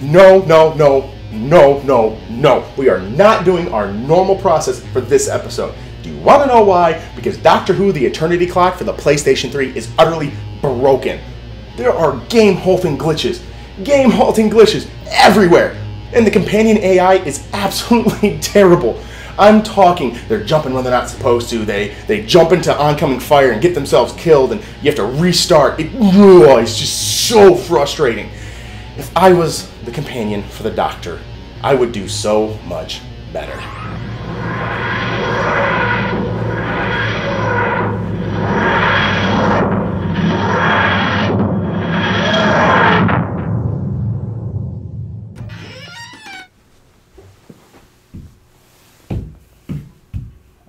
No, no, no, no, no, no. We are not doing our normal process for this episode. Do you want to know why? Because Doctor Who The Eternity Clock for the PlayStation 3 is utterly broken. There are game-halting glitches everywhere. And the companion AI is absolutely terrible. I'm talking, they're jumping when they're not supposed to. They jump into oncoming fire and get themselves killed, and you have to restart. It's just so frustrating. If I was the companion for the Doctor, I would do so much better.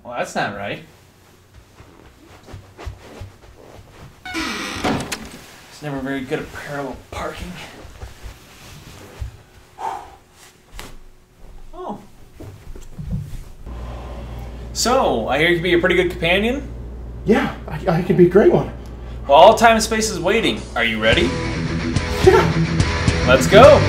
Well, that's not right. It's never very good at parallel parking. Oh. So, I hear you can be a pretty good companion? Yeah, I can be a great one. Well, all time and space is waiting. Are you ready? Yeah. Let's go!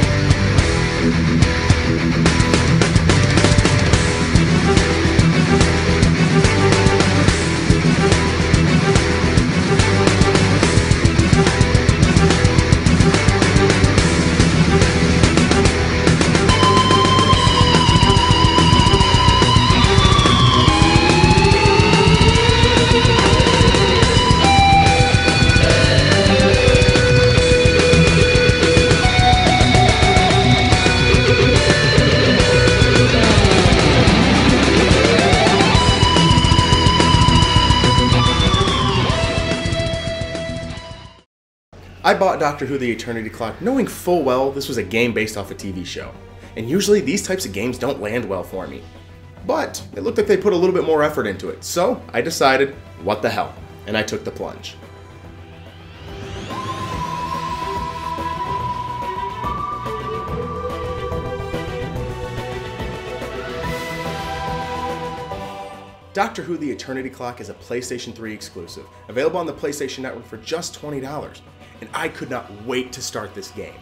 I bought Doctor Who The Eternity Clock knowing full well this was a game based off a TV show. And usually these types of games don't land well for me. But it looked like they put a little bit more effort into it, so I decided, what the hell, and I took the plunge. Doctor Who The Eternity Clock is a PlayStation 3 exclusive, available on the PlayStation Network for just $20, and I could not wait to start this game.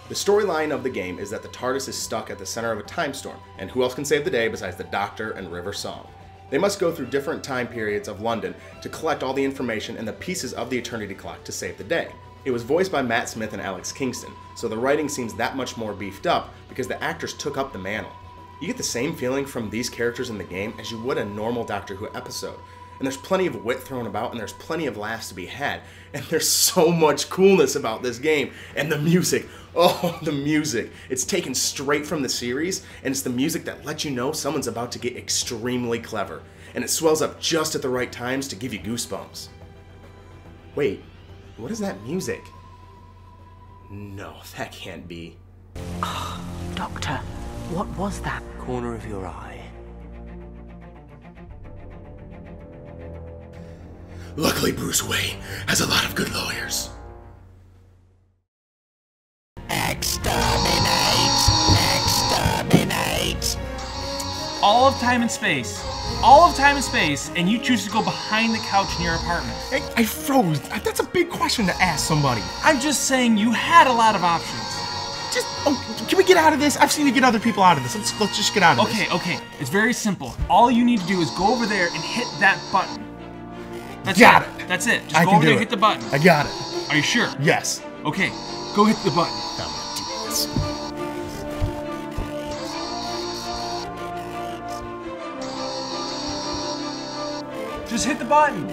The storyline of the game is that the TARDIS is stuck at the center of a time storm, and who else can save the day besides the Doctor and River Song? They must go through different time periods of London to collect all the information and the pieces of the Eternity Clock to save the day. It was voiced by Matt Smith and Alex Kingston, so the writing seems that much more beefed up because the actors took up the mantle. You get the same feeling from these characters in the game as you would a normal Doctor Who episode. And there's plenty of wit thrown about, and there's plenty of laughs to be had. And there's so much coolness about this game. And the music, oh, the music. It's taken straight from the series, and it's the music that lets you know someone's about to get extremely clever. And it swells up just at the right times to give you goosebumps. Wait, what is that music? No, that can't be. Oh, Doctor, what was that? Corner of your eye. Luckily, Bruce Wayne has a lot of good lawyers. Exterminate! Exterminate! All of time and space. All of time and space, and you choose to go behind the couch in your apartment. I froze. That's a big question to ask somebody. I'm just saying you had a lot of options. Can we get out of this? I've seen you get other people out of this. Let's just get out of this. Okay. It's very simple. All you need to do is go over there and hit that button. That's Got it. it. That's it. Just I go can over there do and it. hit the button. I got it. Are you sure? Yes. Okay, go hit the button. I'm gonna do this. Just hit the button.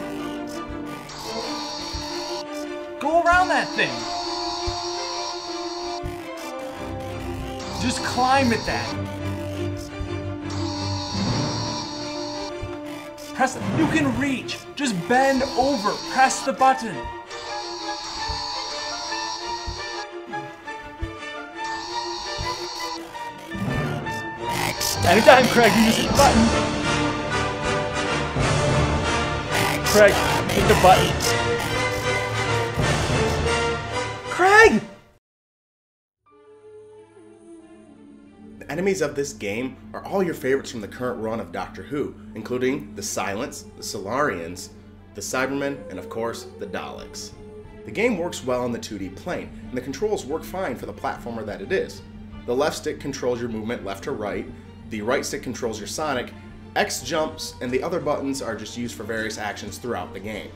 Go around that thing. Just climb at that. Press it. You can reach. Just bend over. Press the button. Anytime, Craig, you just hit the button. Craig, hit the button. Craig! The enemies of this game are all your favorites from the current run of Doctor Who, including the Silence, the Solarians, the Cybermen, and of course, the Daleks. The game works well on the 2D plane, and the controls work fine for the platformer that it is. The left stick controls your movement left to right, the right stick controls your Sonic, X jumps, and the other buttons are just used for various actions throughout the game.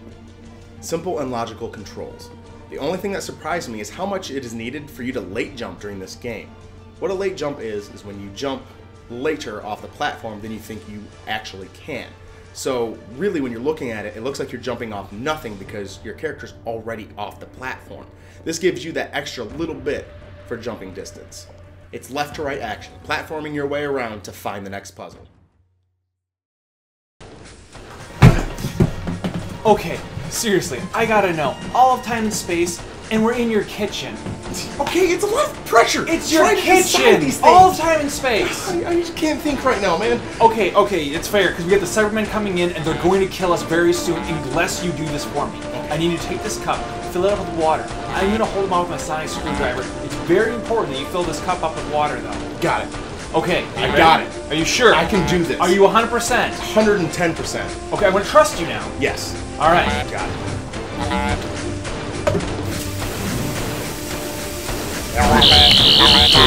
Simple and logical controls. The only thing that surprised me is how much it is needed for you to late jump during this game. What a late jump is when you jump later off the platform than you think you actually can. So really when you're looking at it, it looks like you're jumping off nothing because your character's already off the platform. This gives you that extra little bit for jumping distance. It's left to right action, platforming your way around to find the next puzzle. Okay, seriously, I gotta know. All of time and space, and we're in your kitchen. Okay, it's a lot of pressure. It's your kitchen. All of time and space. I just can't think right now, man. Okay, it's fair, because we have the Cybermen coming in, and they're going to kill us very soon unless you do this for me. I need you to take this cup, fill it up with water. I'm going to hold them out with my sonic screwdriver. It's very important that you fill this cup up with water, though. Got it. Okay, I got it. Are you sure? I can do this. Are you 100%? 110%. Okay, I'm going to trust you now. Yes. All right. Got it.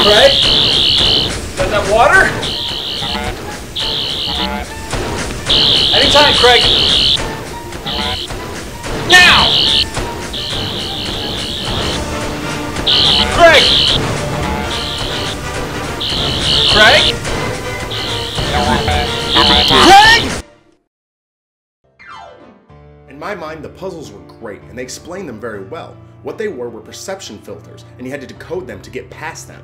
Craig? Got that water? Anytime, Craig. Now! Craig! Craig? Craig? In my mind, the puzzles were great, and they explained them very well. What they were perception filters, and you had to decode them to get past them.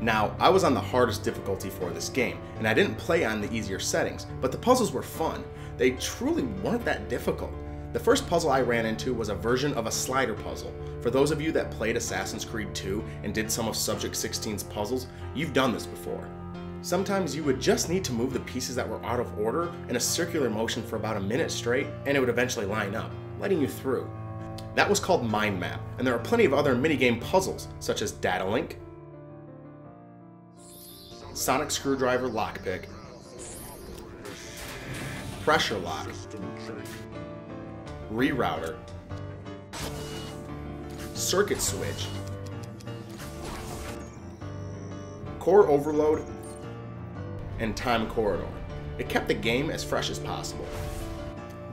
Now, I was on the hardest difficulty for this game, and I didn't play on the easier settings, but the puzzles were fun. They truly weren't that difficult. The first puzzle I ran into was a version of a slider puzzle. For those of you that played Assassin's Creed 2 and did some of Subject 16's puzzles, you've done this before. Sometimes you would just need to move the pieces that were out of order in a circular motion for about a minute straight, and it would eventually line up, letting you through. That was called Mind Map, and there are plenty of other minigame puzzles, such as Data Link, Sonic Screwdriver Lockpick, Pressure Lock, Rerouter, Circuit Switch, Core Overload, and Time Corridor. It kept the game as fresh as possible.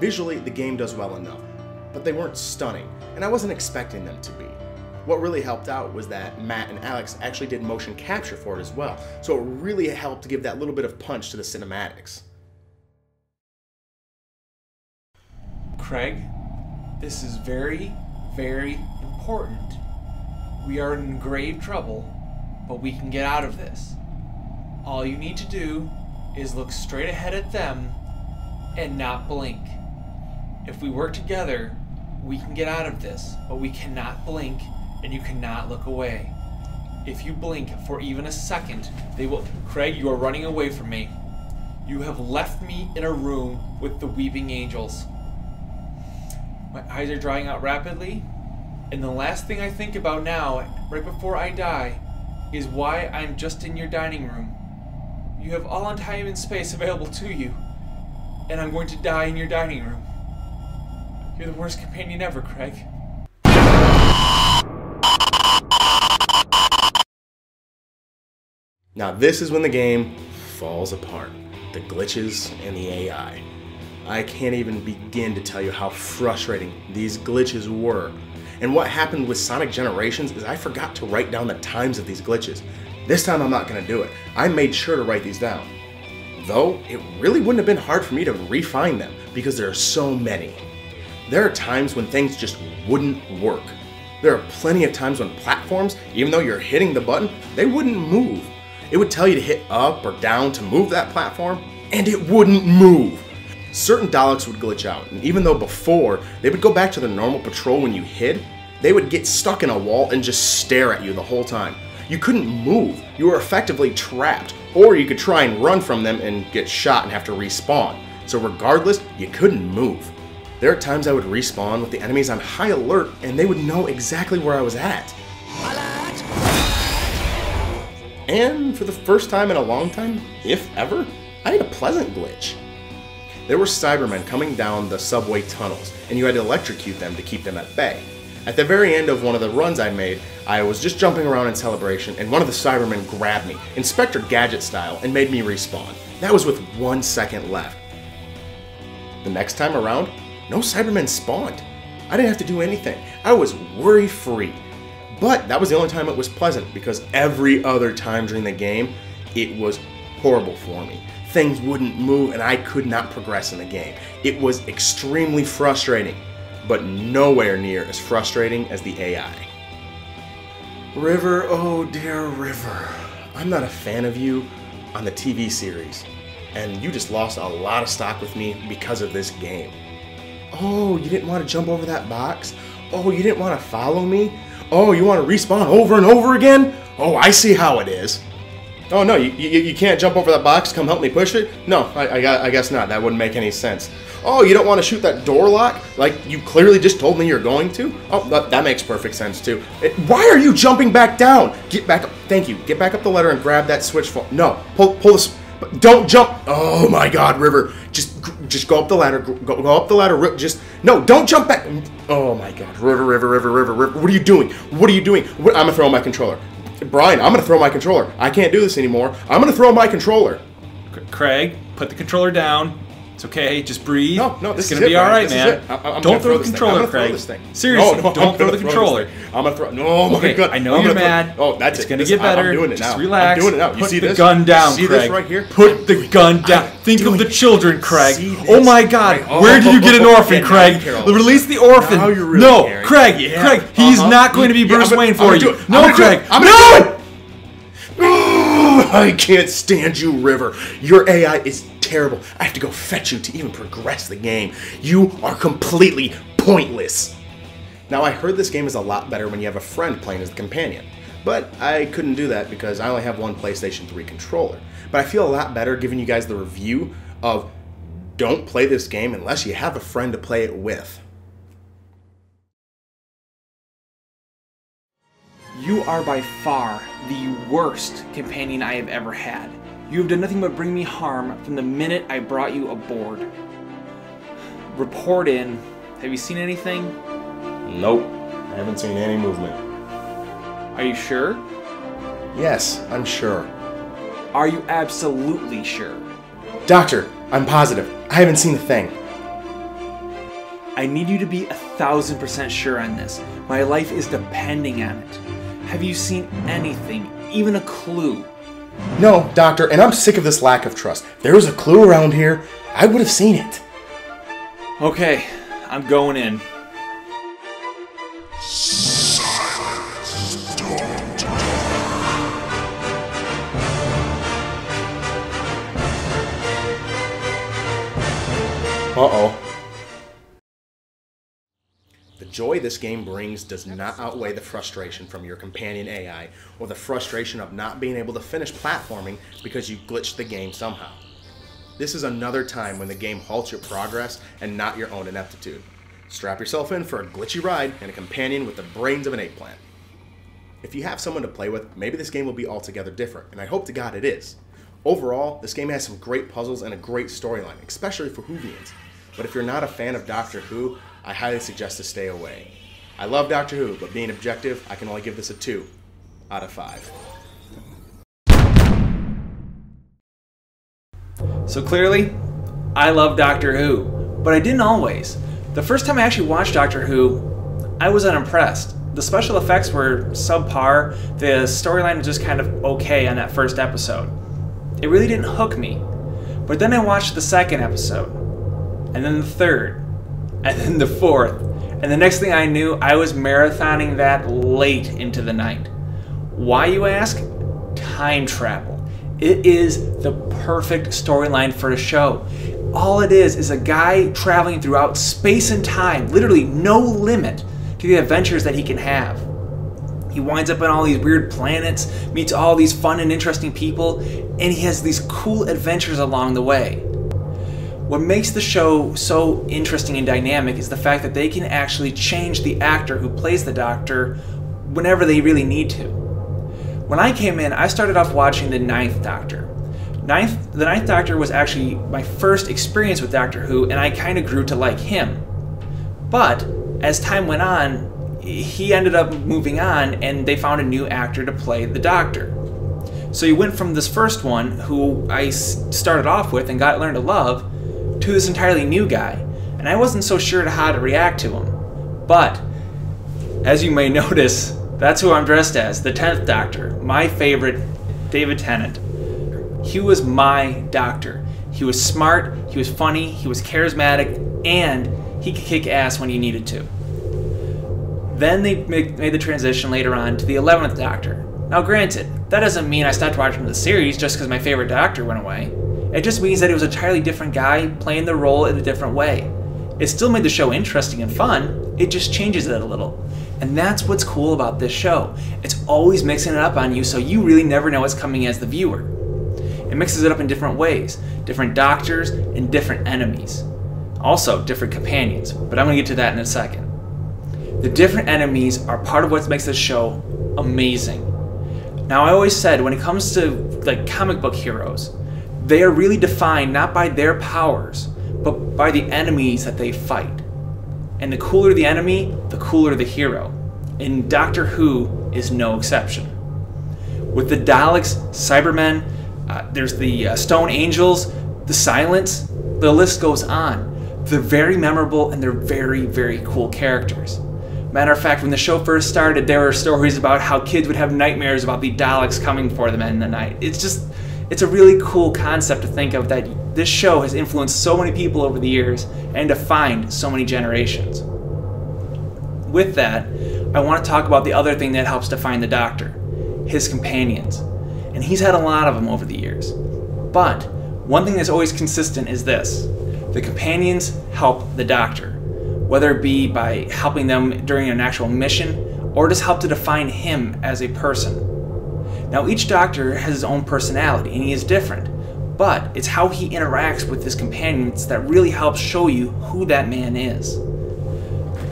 Visually, the game does well enough, but they weren't stunning, and I wasn't expecting them to be. What really helped out was that Matt and Alex actually did motion capture for it as well, so it really helped to give that little bit of punch to the cinematics. Craig, this is very, very important. We are in grave trouble, but we can get out of this. All you need to do is look straight ahead at them and not blink. If we work together, we can get out of this, but we cannot blink and you cannot look away. If you blink for even a second, they will... Craig, you are running away from me. You have left me in a room with the weeping angels. My eyes are drying out rapidly, and the last thing I think about now, right before I die, is why I'm just in your dining room. You have all time and space available to you, and I'm going to die in your dining room. You're the worst companion ever, Craig. Now this is when the game falls apart. The glitches and the AI. I can't even begin to tell you how frustrating these glitches were. And what happened with Sonic Generations is I forgot to write down the times of these glitches. This time I'm not going to do it. I made sure to write these down. Though, it really wouldn't have been hard for me to refine them because there are so many. There are times when things just wouldn't work. There are plenty of times when platforms, even though you're hitting the button, they wouldn't move. It would tell you to hit up or down to move that platform, and it wouldn't move. Certain Daleks would glitch out, and even though before they would go back to their normal patrol when you hid, they would get stuck in a wall and just stare at you the whole time. You couldn't move. You were effectively trapped, or you could try and run from them and get shot and have to respawn. So regardless, you couldn't move. There are times I would respawn with the enemies on high alert and they would know exactly where I was at. And for the first time in a long time, if ever, I had a pleasant glitch. There were Cybermen coming down the subway tunnels, and you had to electrocute them to keep them at bay. At the very end of one of the runs I made, I was just jumping around in celebration, and one of the Cybermen grabbed me, Inspector Gadget style, and made me respawn. That was with 1 second left. The next time around, no Cybermen spawned. I didn't have to do anything. I was worry-free. But that was the only time it was pleasant, because every other time during the game, it was horrible for me. Things wouldn't move, and I could not progress in the game. It was extremely frustrating, but nowhere near as frustrating as the AI. River, oh dear River, I'm not a fan of you on the TV series, and you just lost a lot of stock with me because of this game. Oh, you didn't want to jump over that box? Oh, you didn't want to follow me? Oh, you want to respawn over and over again? Oh, I see how it is. Oh no, you can't jump over that box, come help me push it? No, I guess not, that wouldn't make any sense. Oh, you don't want to shoot that door lock? Like you clearly just told me you're going to? Oh, that makes perfect sense too. Why are you jumping back down? Get back up, thank you. Get back up the ladder and grab that switch phone. No, pull this, don't jump. Oh my God, River, just go up the ladder, go up the ladder, just, no, don't jump back. Oh my God, River, what are you doing? What are you doing? I'm gonna throw my controller. Brian, I'm gonna throw my controller. I can't do this anymore. I'm gonna throw my controller. Craig, put the controller down. It's okay, just breathe. No, it's gonna be all right, man. Don't throw the controller, Craig. Seriously, don't throw the controller. I'm gonna throw. No, my God. I know you're mad. Oh, that's it. It's gonna get better. I'm doing it now. Just relax. I'm doing it now. You see this? Put the gun down, Craig. See this right here? Put the gun down. Think of the children, Craig. Oh my God, where did you get an orphan, Craig? Release the orphan. No, Craig. Craig, he's not going to be Bruce Wayne for you. No, Craig. No. I can't stand you, River. Your AI is terrible. I have to go fetch you to even progress the game. You are completely pointless. Now, I heard this game is a lot better when you have a friend playing as the companion, but I couldn't do that because I only have one PlayStation 3 controller. But I feel a lot better giving you guys the review of don't play this game unless you have a friend to play it with. You are by far the worst companion I have ever had. You have done nothing but bring me harm from the minute I brought you aboard. Report in. Have you seen anything? Nope. I haven't seen any movement. Are you sure? Yes, I'm sure. Are you absolutely sure? Doctor, I'm positive. I haven't seen a thing. I need you to be 1000% sure on this. My life is depending on it. Have you seen anything, even a clue? No, Doctor, and I'm sick of this lack of trust. If there was a clue around here, I would have seen it. Okay, I'm going in. Silence, don't. Uh-oh. The joy this game brings does not outweigh the frustration from your companion AI or the frustration of not being able to finish platforming because you glitched the game somehow. This is another time when the game halts your progress and not your own ineptitude. Strap yourself in for a glitchy ride and a companion with the brains of an eggplant. If you have someone to play with, maybe this game will be altogether different, and I hope to God it is. Overall, this game has some great puzzles and a great storyline, especially for Whovians. But if you're not a fan of Doctor Who, I highly suggest to stay away. I love Doctor Who, but being objective, I can only give this a 2 out of 5. So clearly, I love Doctor Who, but I didn't always. The first time I actually watched Doctor Who, I was unimpressed. The special effects were subpar, the storyline was just kind of okay on that first episode. It really didn't hook me. But then I watched the second episode, and then the third, and then the fourth, and the next thing I knew, I was marathoning that late into the night. Why, you ask? Time travel. It is the perfect storyline for a show. All it is a guy traveling throughout space and time, literally no limit to the adventures that he can have. He winds up on all these weird planets, meets all these fun and interesting people, and he has these cool adventures along the way. What makes the show so interesting and dynamic is the fact that they can actually change the actor who plays the Doctor whenever they really need to. When I came in, I started off watching the Ninth Doctor. The Ninth Doctor was actually my first experience with Doctor Who, and I kind of grew to like him. But as time went on, he ended up moving on, and they found a new actor to play the Doctor. So he went from this first one, who I started off with and got learned to love, to this entirely new guy. And I wasn't so sure how to react to him. But, as you may notice, that's who I'm dressed as, the 10th Doctor, my favorite, David Tennant. He was my Doctor. He was smart, he was funny, he was charismatic, and he could kick ass when he needed to. Then they made the transition later on to the 11th Doctor. Now granted, that doesn't mean I stopped watching the series just because my favorite Doctor went away. It just means that it was an entirely different guy playing the role in a different way. It still made the show interesting and fun, it just changes it a little. And that's what's cool about this show. It's always mixing it up on you so you really never know what's coming as the viewer. It mixes it up in different ways, different doctors and different enemies. Also, different companions, but I'm going to get to that in a second. The different enemies are part of what makes this show amazing. Now, I always said when it comes to like comic book heroes, they are really defined not by their powers, but by the enemies that they fight. And the cooler the enemy, the cooler the hero. And Doctor Who is no exception. With the Daleks, Cybermen, there's the Stone Angels, the Silence, the list goes on. They're very memorable and they're very, very cool characters. Matter of fact, when the show first started, there were stories about how kids would have nightmares about the Daleks coming for them in the night. It's a really cool concept to think of, that this show has influenced so many people over the years and defined so many generations. With that, I want to talk about the other thing that helps define the Doctor, his companions. And he's had a lot of them over the years. But one thing that's always consistent is this: the companions help the Doctor, whether it be by helping them during an actual mission or just help to define him as a person. Now, each Doctor has his own personality and he is different, but it's how he interacts with his companions that really helps show you who that man is.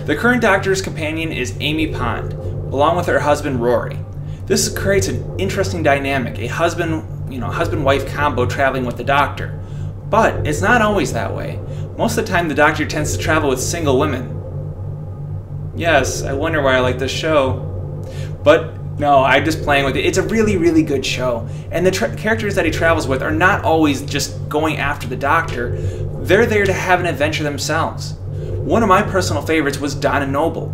The current Doctor's companion is Amy Pond, along with her husband Rory. This creates an interesting dynamic, a husband-wife combo traveling with the Doctor. But it's not always that way. Most of the time the Doctor tends to travel with single women. Yes, I wonder why I like this show. But no, I'm just playing with it. It's a really, really good show. And the characters that he travels with are not always just going after the Doctor. They're there to have an adventure themselves. One of my personal favorites was Donna Noble.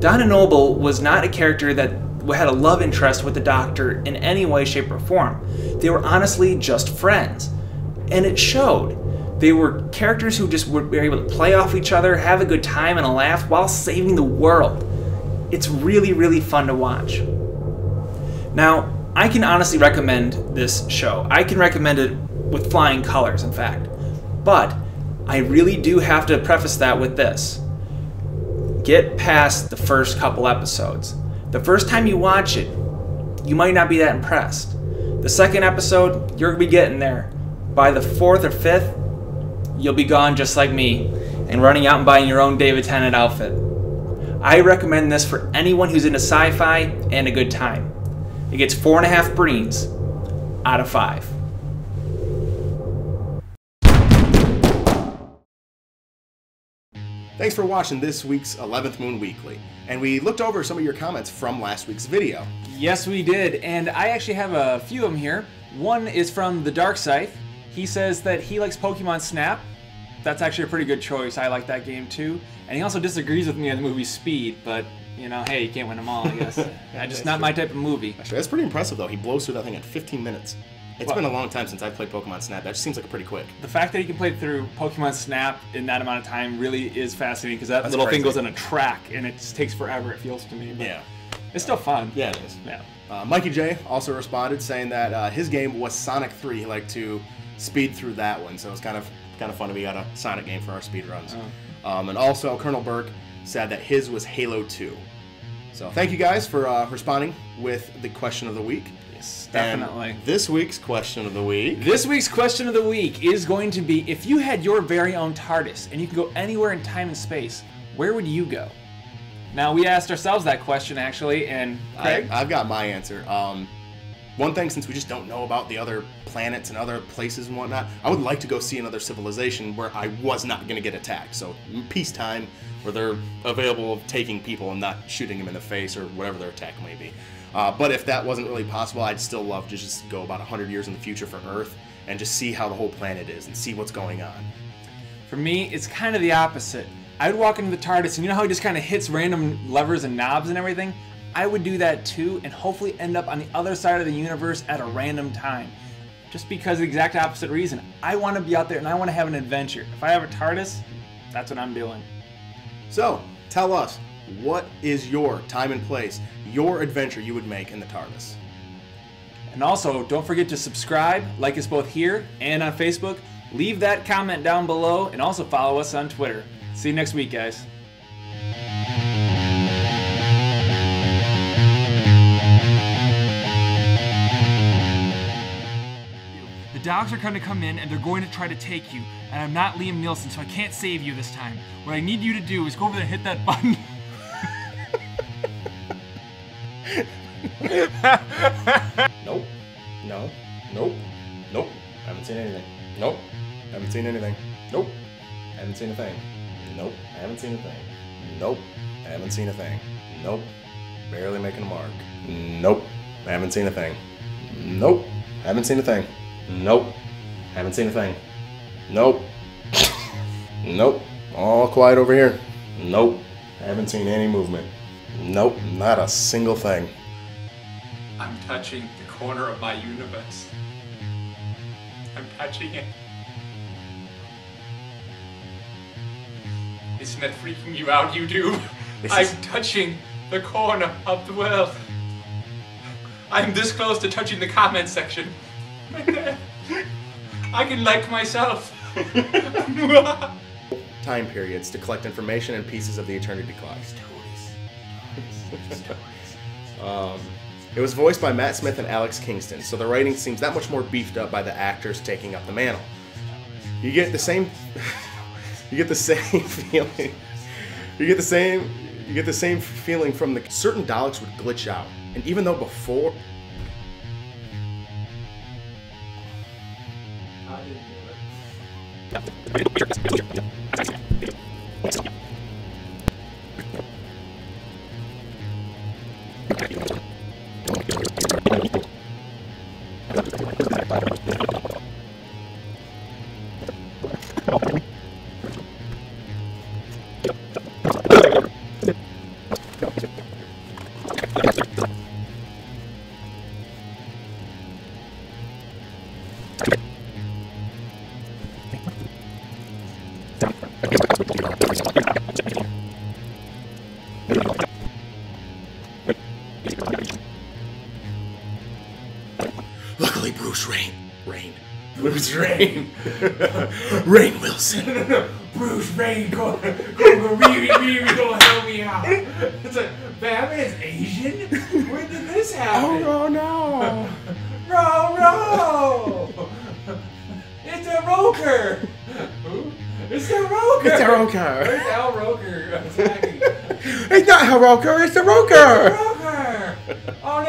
Donna Noble was not a character that had a love interest with the Doctor in any way, shape, or form. They were honestly just friends. And it showed. They were characters who just were able to play off each other, have a good time and a laugh while saving the world. It's really, really fun to watch. Now, I can honestly recommend this show. I can recommend it with flying colors, in fact. But I really do have to preface that with this. Get past the first couple episodes. The first time you watch it, you might not be that impressed. The second episode, you're going to be getting there. By the fourth or fifth, you'll be gone just like me and running out and buying your own David Tennant outfit. I recommend this for anyone who's into sci-fi and a good time. It gets 4.5 Breens out of 5. Thanks for watching this week's 11th Moon Weekly. And we looked over some of your comments from last week's video. Yes, we did. And I actually have a few of them here. One is from the Dark Scythe. He says that he likes Pokemon Snap. That's actually a pretty good choice. I like that game too. And he also disagrees with me on the movie Speed, but you know, hey, you can't win them all, I guess. Just not my type of movie. Actually, that's pretty impressive though. He blows through that thing in 15 minutes. It's been a long time since I've played Pokemon Snap. That just seems like a pretty quick. The fact that he can play through Pokemon Snap in that amount of time really is fascinating, because that little thing goes on a track and it just takes forever, it feels to me. But yeah. It's still fun. Yeah, it is. Yeah. Mikey J also responded saying that his game was Sonic 3. He liked to speed through that one, so it's kind of fun to be got a Sonic game for our speed runs. And also Colonel Burke said that his was Halo 2. So thank you guys for responding with the question of the week. Yes, definitely. And this week's question of the week. This week's question of the week is going to be, if you had your very own TARDIS and you could go anywhere in time and space, where would you go? Now, we asked ourselves that question, actually, and Craig? I've got my answer. one thing, since we just don't know about the other planets and other places and whatnot, I would like to go see another civilization where I was not going to get attacked. So peacetime, where they're available of taking people and not shooting them in the face or whatever their attack may be. But if that wasn't really possible, I'd still love to just go about 100 years in the future for Earth and just see how the whole planet is and see what's going on. For me, it's kind of the opposite. I'd walk into the TARDIS, and you know how he just kind of hits random levers and knobs and everything? I would do that too, and hopefully end up on the other side of the universe at a random time. Just because of the exact opposite reason. I want to be out there and I want to have an adventure. If I have a TARDIS, that's what I'm doing. So, tell us, what is your time and place, your adventure you would make in the TARDIS? And also, don't forget to subscribe, like us both here and on Facebook. Leave that comment down below, and also follow us on Twitter. See you next week, guys. The dogs are going to come in and they're going to try to take you. And I'm not Liam Nielsen, so I can't save you this time. What I need you to do is go over there and hit that button. Nope. No. Nope. Nope. Haven't seen anything. Nope. Haven't seen anything. Nope. Haven't seen a thing. Nope. Haven't seen a thing. Nope. Haven't seen a thing. Nope. Barely making a mark. Nope. Haven't seen a thing. Nope. Haven't seen a thing. Nope. Haven't seen a thing. Nope. Nope. All quiet over here. Nope. Haven't seen any movement. Nope. Not a single thing. I'm touching the corner of my universe. I'm touching it. Isn't that freaking you out, YouTube? I'm touching the corner of the world. I'm this close to touching the comment section. Right there. I can like myself. Time periods to collect information and pieces of the Eternity Clock. It was voiced by Matt Smith and Alex Kingston, so the writing seems that much more beefed up by the actors taking up the mantle. You get the same feeling. You get the same feeling from the certain Daleks would glitch out, and even though before. Luckily, Bruce Rain Wilson. Bruce Wayne, go really help me out. It's like, Batman's Asian? When did this happen? Oh no! No! It's a Roker! Who? It's the Roker! It's a Roker! Where's Al Roker attacking? It's not a Roker, it's a Roker! Roker! Oh